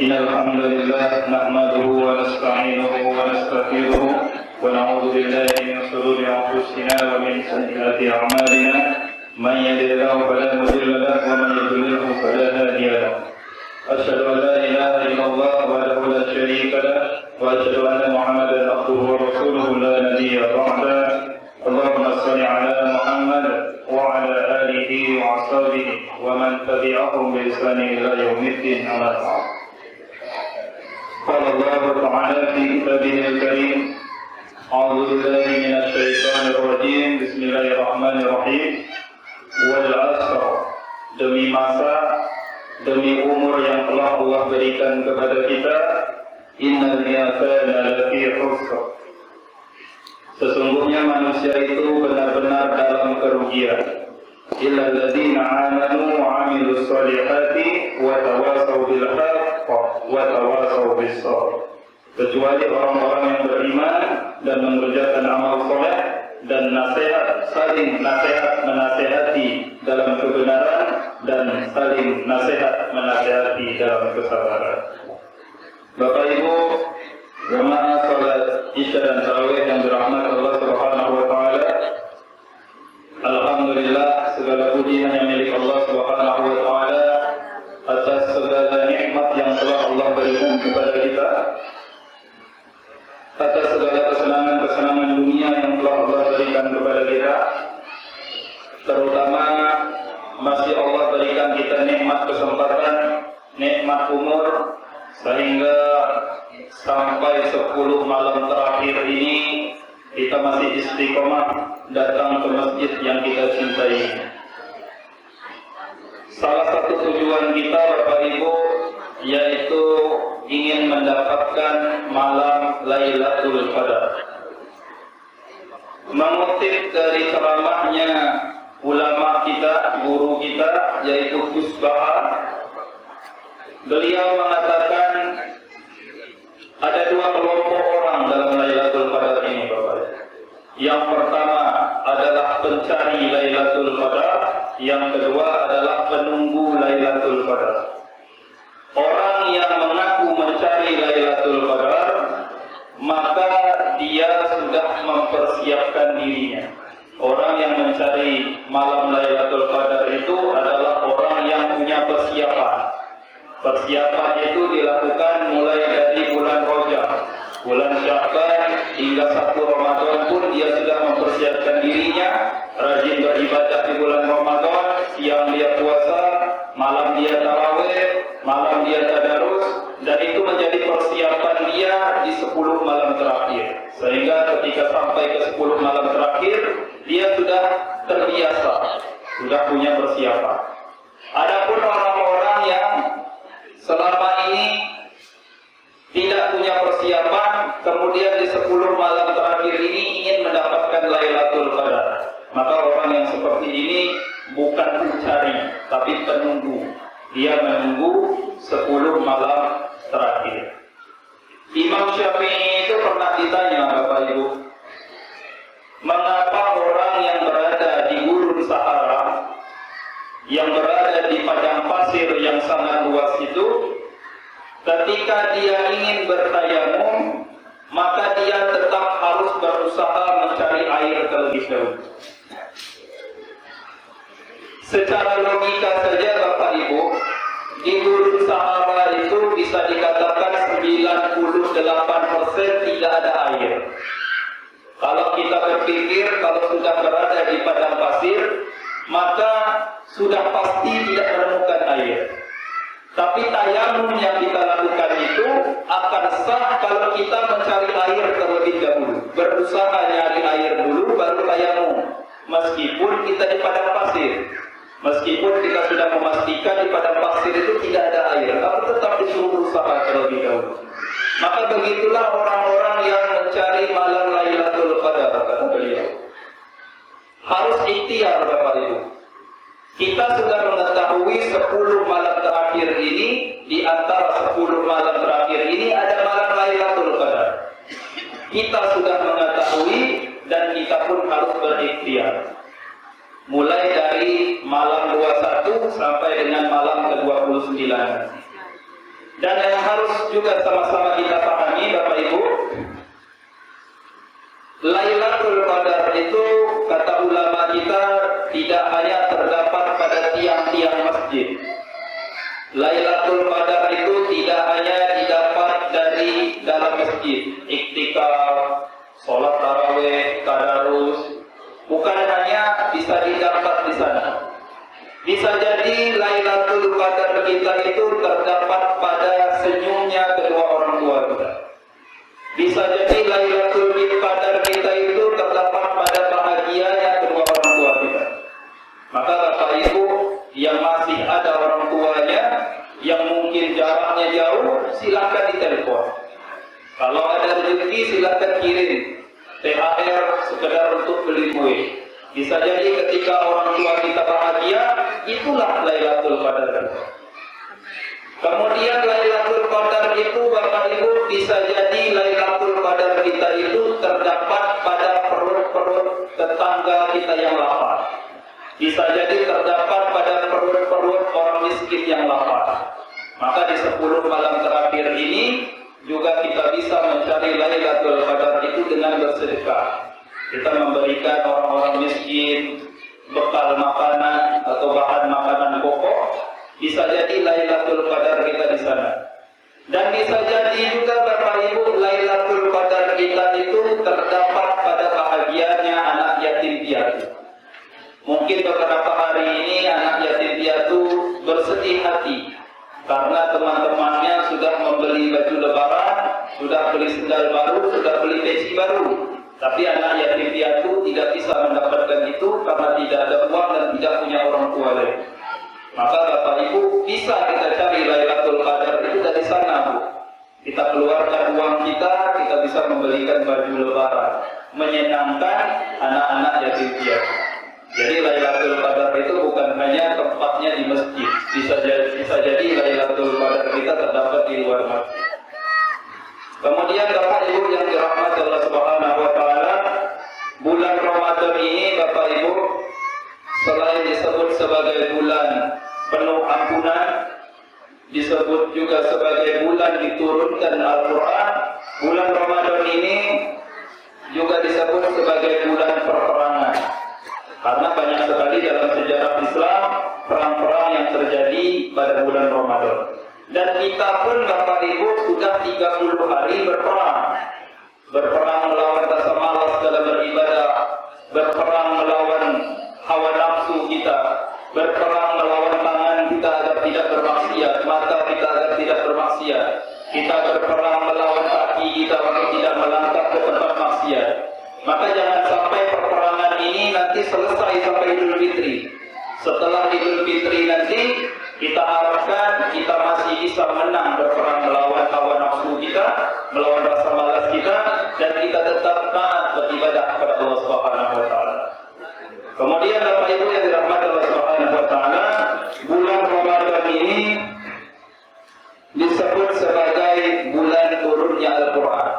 إن الحمد لله نحمده ونستعينه ونستغفره ونعوذ بالله من شرور أنفسنا ومن سيئات أعمالنا من يهده الله فلا مضل له ومن يضلله فلا هادي له أشهد أن لا إله إلا الله وحده لا شريك له وأشهد أن محمدا عبده ورسوله لا نبي بعده اللهم صل على محمد وعلى آله وأصحابه ومن تبعهم بإحسان إلى يوم الدين أما بعد قال الله تعالى في كتابه الكريم أعوذ بالله من الشيطان الرجيم بسم الله الرحمن الرحيم والعصر demi masa demi umur yang telah Allah berikan kepada kita innal insana lafi khusr sesungguhnya manusia itu benar-benar dalam kerugian illa alladziina aamanu wa 'amilus shalihati wa tawassaw bil haqq wa tawassaw bis sabr kecuali orang-orang yang beriman dan mengerjakan amal saleh dan saling nasihat menasihati dalam kebenaran dan saling nasihat menasihati dalam kesabaran. Bapak Ibu jamaah salat Isya dan Tarawih yang dirahmati Allah Subhanahu wa taala. Alhamdulillah segala puji hanya milik Allah Subhanahu wa taala atas segala nikmat yang telah Allah berikan kepada kita. Atas segala kesenangan-kesenangan dunia yang telah Allah berikan kepada kita, terutama masih Allah berikan kita nikmat kesempatan, nikmat umur, sehingga sampai 10 malam terakhir ini kita masih istiqomah datang ke masjid yang kita cintai. Salah satu tujuan kita Bapak Ibu yaitu ingin mendapatkan malam Lailatul Qadar. Mengutip dari ceramahnya ulama kita, guru kita yaitu Gus Baha, beliau mengatakan ada 2 kelompok orang dalam Lailatul Qadar ini Bapak. Yang pertama adalah pencari Lailatul Qadar, yang kedua adalah penunggu Lailatul Qadar. Orang yang mengaku mencari Lailatul Qadar, maka dia sudah mempersiapkan dirinya. Orang yang mencari malam Lailatul Qadar itu adalah orang yang punya persiapan. Persiapan itu dilakukan mulai dari bulan Rajab, bulan Sya'ban hingga 1 Ramadan pun dia sudah mempersiapkan dirinya, rajin beribadah di bulan Ramadan, siang dia puasa, malam dia tarawih, malam dia tadarus, dan itu menjadi persiapan dia di 10 malam terakhir. Sehingga ketika sampai ke 10 malam terakhir, dia sudah terbiasa, sudah punya persiapan. Adapun orang-orang yang selama ini tidak punya persiapan, kemudian di 10 malam terakhir ini ingin mendapatkan Lailatul Qadar, maka orang yang seperti ini bukan pencari, tapi penunggu. Dia menunggu 10 malam terakhir. Imam Syafi'i itu pernah ditanya Bapak Ibu, mengapa orang yang berada di gurun Sahara, yang berada di padang pasir yang sangat luas itu, ketika dia ingin bertayamum, maka dia tetap harus berusaha mencari air terlebih dahulu. Secara logika saja Bapak Ibu, di gurun Sahara itu bisa dikatakan 98% tidak ada air. Kalau kita berpikir kalau sudah berada di padang pasir, maka sudah pasti tidak menemukan air. Tapi tayamum yang kita lakukan itu akan sah kalau kita mencari air terlebih dahulu. Berusaha nyari air dulu baru tayamum. Meskipun kita di padang pasir, meskipun kita sudah memastikan di padang pasir itu tidak ada air, tapi tetap disuruh berusaha terlebih dahulu. Maka begitulah orang-orang yang mencari malam Lailatul Qadar, kata beliau. Harus ikhtiar Bapak Ibu. Kita sudah mengetahui 10 malam terakhir ini, di antara 10 malam terakhir ini ada malam Lailatul Qadar. Kita sudah mengetahui dan kita pun harus berikhtiar. Mulai dari malam 21 sampai dengan malam ke-29. Dan yang harus juga sama-sama kita pahami Bapak Ibu, Lailatul Qadar itu kata ulama kita tidak hanya terdapat pada tiang-tiang masjid. Lailatul Qadar itu tidak hanya didapat dari dalam masjid, iktikaf, sholat tarawih, tadarus, bukan hanya bisa didapat di sana. Bisa jadi Lailatul Qadar kita itu terdapat pada senyumnya kedua orang tua kita. Bisa jadi Lailatul Qadar kita itu terdapat pada bahagianya kedua orang tua kita. Maka Bapak Ibu yang masih ada orang tuanya, yang mungkin jaraknya jauh, silakan ditelepon. Kalau ada rezeki silakan kirim THR sekedar untuk beli kue. Bisa jadi ketika orang tua kita bahagia, itulah Lailatul Qadar. Kemudian Lailatul Qadar itu Bapak Ibu bisa jadi Lailatul Qadar kita itu terdapat pada perut-perut tetangga kita yang lapar. Bisa jadi terdapat pada perut-perut orang miskin yang lapar. Maka di 10 malam terakhir ini juga kita bisa mencari Lailatul Qadar itu dengan bersedekah. Kita memberikan orang-orang miskin bekal makanan atau bahan makanan pokok. Bisa jadi Lailatul Qadar kita di sana. Dan bisa jadi juga Bapak Ibu Lailatul Qadar kita itu terdapat pada bahagianya anak yatim piatu. Mungkin beberapa hari ini anak yatim piatu bersedih hati karena teman-temannya sudah membeli baju lebaran, sudah beli sendal baru, sudah beli peci baru. Tapi anak yatim piatu tidak bisa mendapatkan itu karena tidak ada uang dan tidak punya orang tua lain. Maka Bapak Ibu bisa kita cari Lailatul Qadar itu dari sana, Bu. Kita keluarkan uang kita bisa membelikan baju lebaran, menyenangkan anak-anak yatim piatu. Jadi Lailatul Qadar itu bukan hanya tempatnya di masjid, bisa jadi Lailatul Qadar kita terdapat di luar masjid. Kemudian Bapak Ibu yang dirahmati Allah Subhanahu wa taala, bulan Ramadan ini Bapak Ibu selain disebut sebagai bulan penuh ampunan, disebut juga sebagai bulan diturunkan Al-Qur'an, bulan Ramadan ini juga disebut sebagai bulan perperangan. Karena banyak sekali dalam sejarah Islam perang-perang yang terjadi pada bulan Ramadan. Dan kita pun Bapak Ibu sudah 30 hari berperang. Berperang melawan rasa malas dalam beribadah, berperang melawan hawa nafsu kita, berperang melawan tangan kita agar tidak bermaksiat, mata kita agar tidak bermaksiat. Kita berperang melawan kaki kita untuk tidak melangkah ke tempat maksiat. Maka jangan sampai perperangan ini nanti selesai sampai Idul Fitri. Setelah Idul Fitri nanti kita harapkan kita masih bisa menang berperang melawan hawa nafsu kita, melawan rasa malas kita, dan kita tetap taat beribadah kepada Allah Subhanahu wa taala. Kemudian Bapak Ibu yang dirahmati Allah Subhanahu wa taala, bulan Ramadan ini disebut sebagai bulan turunnya Al-Qur'an.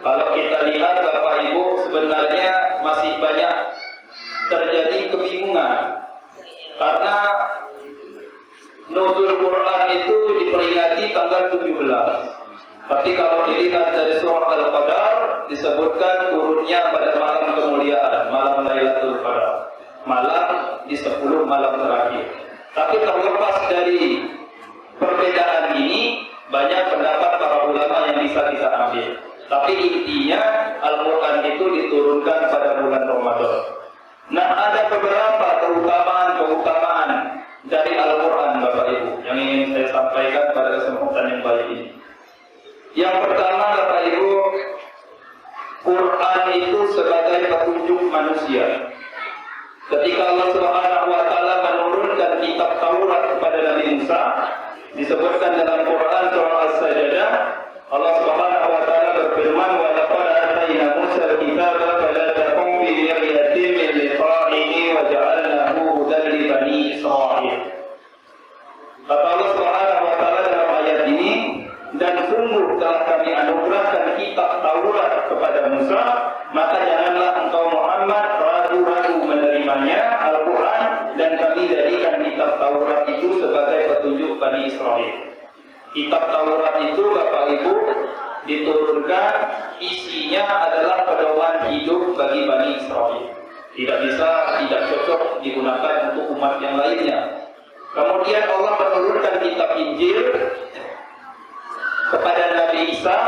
Kalau kita lihat Bapak Ibu sebenarnya masih banyak terjadi kebingungan karena nuzul Quran itu diperingati tanggal 17. Tapi kalau dilihat dari surah Al-Qadar disebutkan turunnya pada malam kemuliaan, malam Lailatul Qadar, malam di 10 malam terakhir. Tapi terlepas dari perbedaan ini, banyak pendapat para ulama yang bisa kita ambil. Tapi intinya Al-Quran itu diturunkan pada bulan Ramadan. Nah, ada beberapa keutamaan dari Al-Quran Bapak Ibu yang ingin saya sampaikan pada kesempatan yang baik ini. Yang pertama Bapak Ibu, Quran itu sebagai petunjuk manusia. Ketika Allah Subhanahu wa taala menurunkan kitab Taurat kepada Nabi Musa, disebutkan dalam Quran surah As-Sajdah, Allah Subhanahu wa taala berfirman, "Wa laqad atayna Musa al-kitaba fala takum fi miryatin min liqa'ihi wa ja'alnahu hudan li bani Israil." Kata Allah Subhanahu wa taala dalam ayat ini, dan sungguh telah kami anugerahkan kitab Taurat kepada Musa, maka janganlah engkau Muhammad ragu-ragu menerimanya Al-Quran, dan kami jadikan kitab Taurat itu sebagai petunjuk Bani Israel. Kitab Taurat itu Bapak Ibu diturunkan, isinya adalah pedoman hidup bagi Bani Israel. Tidak bisa, tidak cocok digunakan untuk umat yang lainnya. Kemudian Allah menurunkan kitab Injil kepada Nabi Isa.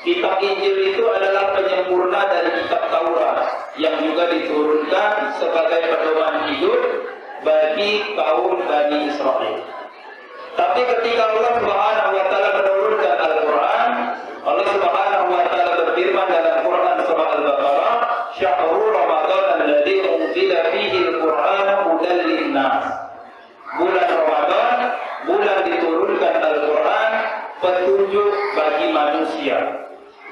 Kitab Injil itu adalah penyempurna dari kitab Taurat yang juga diturunkan sebagai pedoman hidup bagi kaum Bani Israel. Tapi ketika Allah Subhanahu wa taala menurunkan Al-Qur'an, Allah Subhanahu wa taala berfirman dalam Quran surah Al-Baqarah, "Syahrul Ramadan alladzi unzila fihi al-Qur'an hudan lin-nas." Bulan Ramadan, bulan diturunkan Al-Qur'an, petunjuk bagi manusia.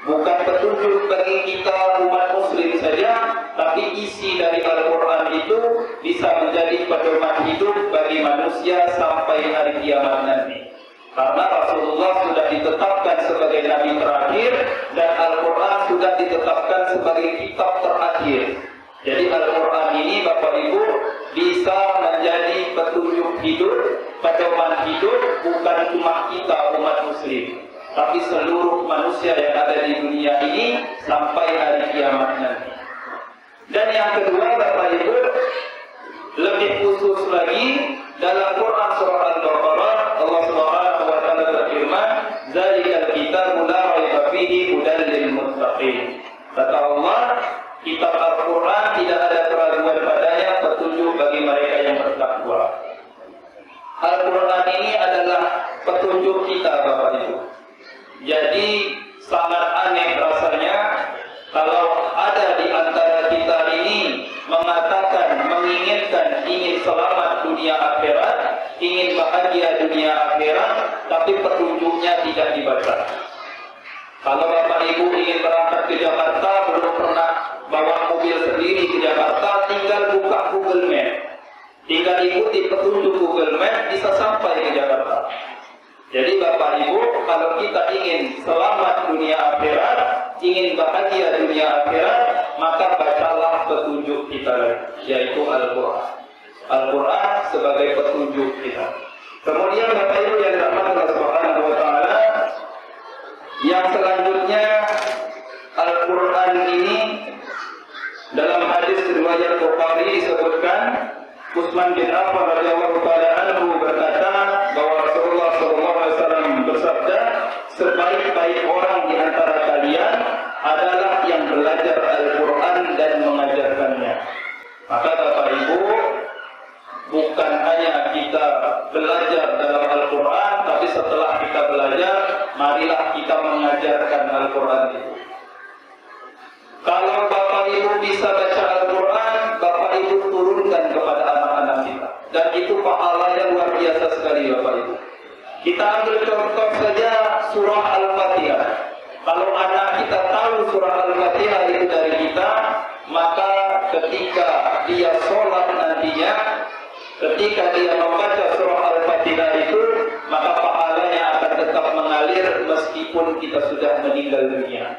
Bukan petunjuk bagi kita umat muslim saja, tapi isi dari Al-Quran itu bisa menjadi pedoman hidup bagi manusia sampai hari kiamat nanti. Karena Rasulullah sudah ditetapkan sebagai Nabi terakhir dan Al-Quran sudah ditetapkan sebagai kitab terakhir. Jadi Al-Quran ini Bapak Ibu bisa menjadi petunjuk hidup, pedoman hidup bukan cuma kita umat muslim, tapi seluruh manusia yang ada di dunia ini sampai hari kiamat nanti. Dan yang kedua Bapak Ibu, lebih khusus lagi dalam Quran surah Al-Baqarah, Allah Subhanahu wa taala berfirman, "Dzalikal kitabu la raiba fihi hudan lil muttaqin." Kata Allah, kitab Al-Quran tidak ada keraguan padanya, petunjuk bagi mereka yang bertakwa. Al-Quran ini adalah petunjuk kita Bapak Ibu. Jadi sangat aneh rasanya kalau ada di antara kita ini mengatakan, menginginkan, ingin selamat dunia akhirat, ingin bahagia dunia akhirat, tapi petunjuknya tidak dibaca. Kalau Bapak Ibu ingin berangkat ke Jakarta, belum pernah bawa mobil sendiri ke Jakarta, tinggal buka Google Map, tinggal ikuti petunjuk Google Map, bisa sampai ke Jakarta. Jadi Bapak Ibu, kalau kita ingin selamat dunia akhirat, ingin bahagia dunia akhirat, maka bacalah petunjuk kita, yaitu Al-Quran. Al-Quran sebagai petunjuk kita. Kemudian Bapak Ibu yang dirahmati Allah Subhanahu wa taala, yang selanjutnya Al-Quran ini dalam hadis riwayat Bukhari disebutkan, Utsman bin Affan radhiyallahu taala anhu berkata bahwa Rasulullah sallallahu alaihi wasallam bersabda, sebaik-baik orang di antara kalian adalah yang belajar Al-Quran dan mengajarkannya. Maka Bapak Ibu, bukan hanya kita belajar dalam Al-Quran, tapi setelah kita belajar, marilah kita mengajarkan Al-Quran itu. Kalau Bapak Ibu bisa baca Al-Quran, Bapak Ibu turunkan kepada anak-anak kita. Dan itu pahalanya luar biasa sekali Bapak Ibu. Kita ambil contoh saja surah Al-Fatihah. Kalau anak kita tahu surah Al-Fatihah itu dari kita, maka ketika dia sholat nantinya, ketika dia membaca surah Al-Fatihah itu, maka pahalanya akan tetap mengalir meskipun kita sudah meninggal dunia.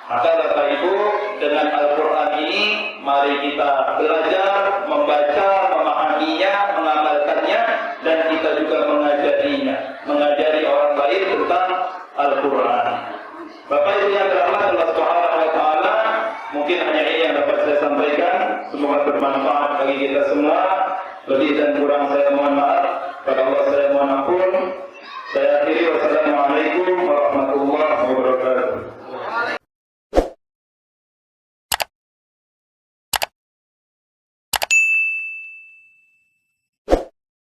Maka Bapak Ibu, dengan Al-Quran ini, mari kita belajar, membaca, memahaminya, mengamalkannya, dan kita juga mengajarinya, mengajari orang lain tentang Al-Quran. Bapak Ibu yang dirahmati Allah Subhanahu wa taala, mungkin hanya ini yang dapat saya sampaikan. Semoga bermanfaat bagi kita semua. Lebih dan kurang saya mohon maaf. Pada Allah